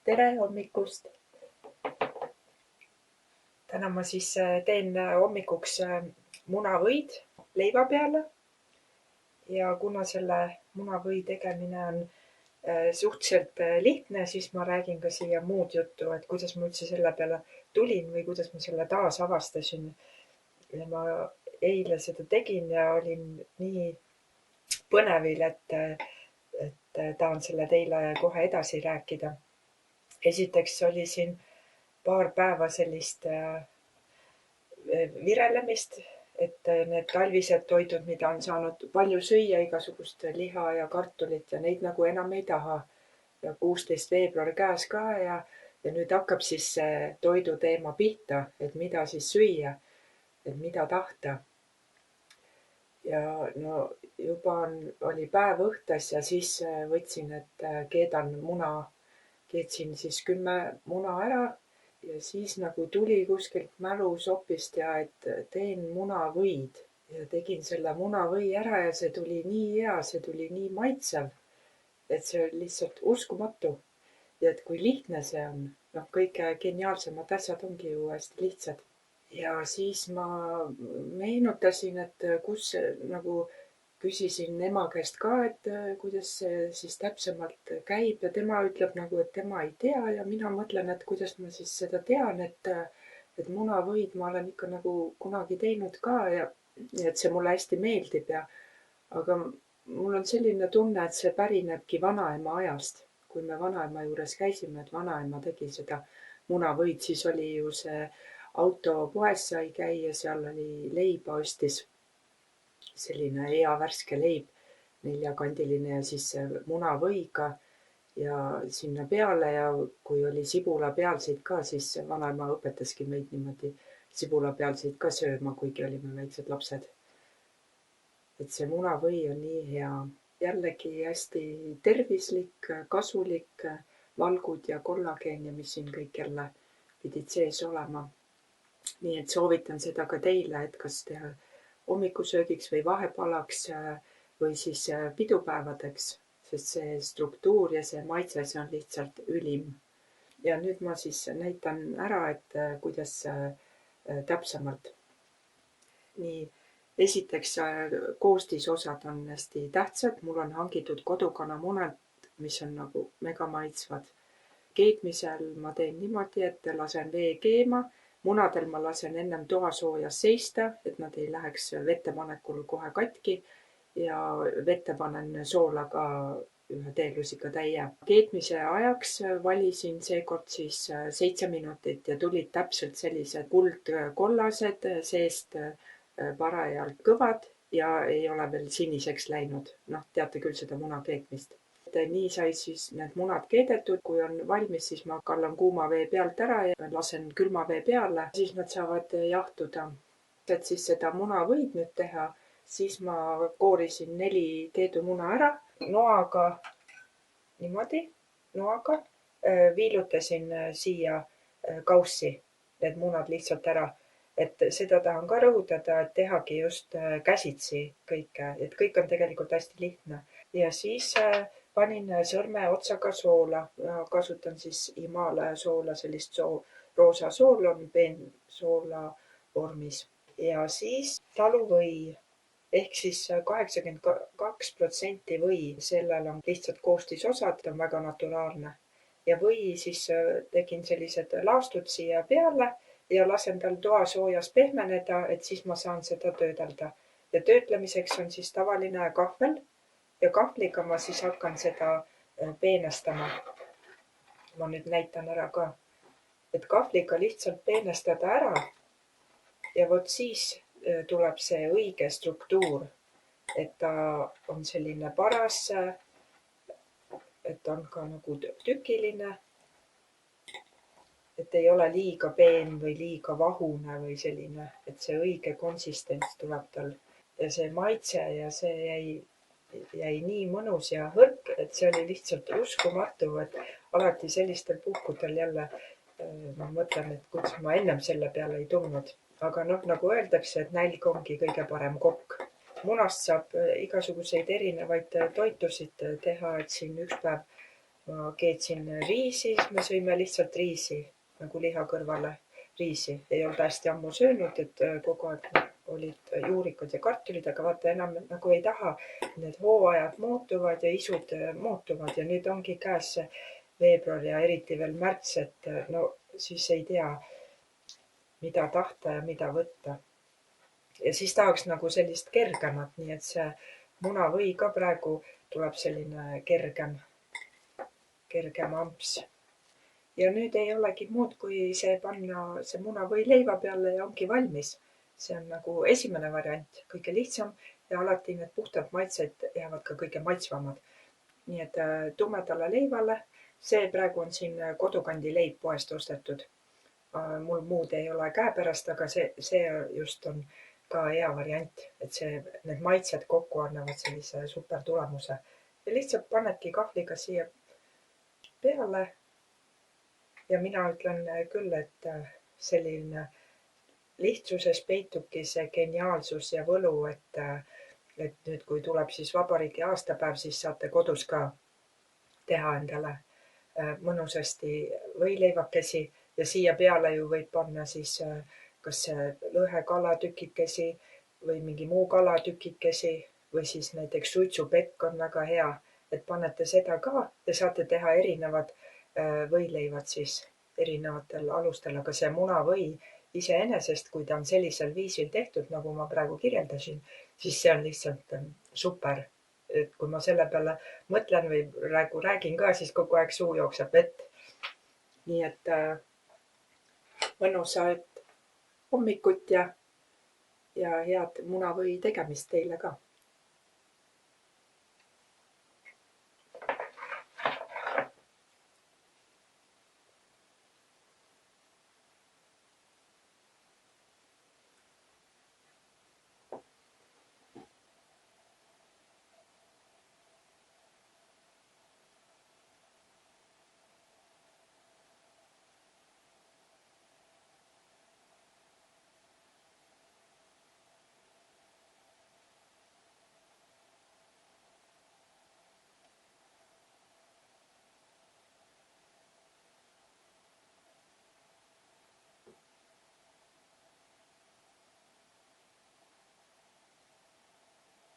Tere hommikust! Täna ma siis teen hommikuks munavõid leiva peale ja kuna selle munavõi tegemine on suhteliselt lihtne, siis ma räägin ka siia muud juttu, et kuidas ma üldse selle peale tulin või kuidas ma selle taas avastasin. Ja ma eile seda tegin ja olin nii põnevil, et tahan selle teile kohe edasi rääkida. Esiteks oli siin paar päeva sellist virelemist, et need talvised toidud, mida on saanud palju süüa, igasugust liha ja kartulit ja neid nagu enam ei taha. Ja 16 veebruar käes ka ja nüüd hakkab siis see toiduteema pihta, et mida siis süüa, et mida tahta. Ja no juba oli päev õhtas ja siis võtsin, et keedan muna. Keetsin siis 10 muna ära ja siis nagu tuli kuskilt mälusopist ja et teen munavõid ja tegin selle munavõi ära ja see tuli nii hea, see tuli nii maitsev, et see oli lihtsalt uskumatu. Ja et kui lihtne see on, noh, kõige geniaalsemad asjad ongi ju hästi lihtsad. Ja siis ma meenutasin, et kus nagu küsisin ema käest ka, et kuidas see siis täpsemalt käib ja tema ütleb nagu, et tema ei tea ja mina mõtlen, et kuidas ma siis seda tean, et munavõid ma olen ikka nagu kunagi teinud ka ja et see mulle hästi meeldib aga mul on selline tunne, et see pärinebki vanaema ajast. Kui me vanaema juures käisime, et vanaema tegi seda munavõid, siis oli ju see autopoes sai käia, seal oli leiba ostis. Selline hea värske leib, 4-kandiline ja siis munavõiga ja sinna peale ja kui oli sibulapealseid ka, siis vanaema õpetaski meid niimoodi sibulapealseid ka sööma, kuigi olime väiksed lapsed. Et see munavõi on nii hea. Jällegi hästi tervislik, kasulik, valgud ja kollageen ja mis siin kõik jälle pidid sees olema. Nii et soovitan seda ka teile, et kas teha hommikusöögiks või vahepalaks või siis pidupäevadeks, sest see struktuur ja see maitse, see on lihtsalt ülim. Ja nüüd ma siis näitan ära, et kuidas täpsemalt. Nii, esiteks koostisosad on hästi tähtsad. Mul on hangitud kodukanamunad, mis on nagu mega maitsvad. Keetmisel ma teen niimoodi, et lasen vee keema. Munadel ma lasen ennem toasoojas seista, et nad ei läheks vette panekul kohe katki ja vette panen soola ka 1 teelusikatäie. Keetmise ajaks valisin seekord siis 7 minutit ja tulid täpselt sellised kuldkollased, seest parajalt kõvad ja ei ole veel siniseks läinud. Noh, teate küll seda munakeetmist. Nii sai siis need munad keedetud. Kui on valmis, siis ma kallan kuuma vee pealt ära ja lasen külma vee peale. Siis nad saavad jahtuda. Et siis seda munavõid nüüd teha, siis ma koorisin 4 keedumuna ära noaga, niimoodi, noaga. Viilutasin siia kaussi need munad lihtsalt ära. Et seda tahan ka rõhutada, et tehagi just käsitsi kõike, et kõik on tegelikult hästi lihtne. Ja siis panin sõrme otsaga soola. Kasutan siis Himalaia soola, sellist roosa soola, on peensoola vormis. Ja siis taluvõi ehk siis 82% või. Sellel on lihtsalt koostisosad, on väga naturaalne. Ja või siis tegin sellised laastud siia peale ja lasen tal toasoojas pehmeneda, et siis ma saan seda töödelda. Ja töötlemiseks on siis tavaline kahvel ja kahvliga ma siis hakkan seda peenestama. Ma nüüd näitan ära ka, et kahvliga lihtsalt peenestada ära ja vot siis tuleb see õige struktuur, et ta on selline paras, et on ka nagu tükiline. Et ei ole liiga peen või liiga vahune või selline, et see õige konsistents tuleb tal. Ja see maitse ja see jäi nii mõnus ja hõrk, et see oli lihtsalt uskumatu, et alati sellistel puhkudel jälle ma mõtlen, et kuidas ma ennem selle peale ei tulnud. Aga noh, nagu öeldakse, et nälg ongi kõige parem kokk. Munast saab igasuguseid erinevaid toitusid teha, et siin üks päev ma keetsin riisi, me sõime lihtsalt riisi nagu liha kõrvale. Riisi ei olnud hästi ammu söönud, et kogu aeg olid juurikud ja kartulid, aga vaata enam nagu ei taha. Need hooajad muutuvad ja isud muutuvad ja nüüd ongi käes see veebruar ja eriti veel märts, et no siis ei tea, mida tahta ja mida võtta. Ja siis tahaks nagu sellist kergemat, nii et see munavõi ka praegu tuleb selline kergem amps. Ja nüüd ei olegi muud, kui see panna see munavõi leiva peale ja ongi valmis. See on nagu esimene variant, kõige lihtsam ja alati need puhtad maitsed jäävad ka kõige maitsvamad. Nii et tumedale leivale, see praegu on siin kodukandi leib poest ostetud. Mul muud ei ole käepärast, aga see just on ka hea variant, et need maitsed kokku annavad sellise super tulemuse. Ja lihtsalt panedki kahvliga siia peale. Ja mina ütlen küll, et selline lihtsuses peitubki see geniaalsus ja võlu, et nüüd, kui tuleb siis vabariigi aastapäev, siis saate kodus ka teha endale mõnusasti võileivakesi ja siia peale ju võib panna siis kas lõhekalatükikesi või mingi muu kalatükikesi või siis näiteks suitsupekk on väga hea, et panete seda ka ja saate teha erinevad võileivad siis erinevatel alustel, aga see munavõi iseenesest, kui ta on sellisel viisil tehtud, nagu ma praegu kirjeldasin, siis see on lihtsalt super. Et kui ma selle peale mõtlen või räägin ka, siis kogu aeg suu jookseb vett. Nii et mõnusat hommikut ja head munavõi tegemist teile ka.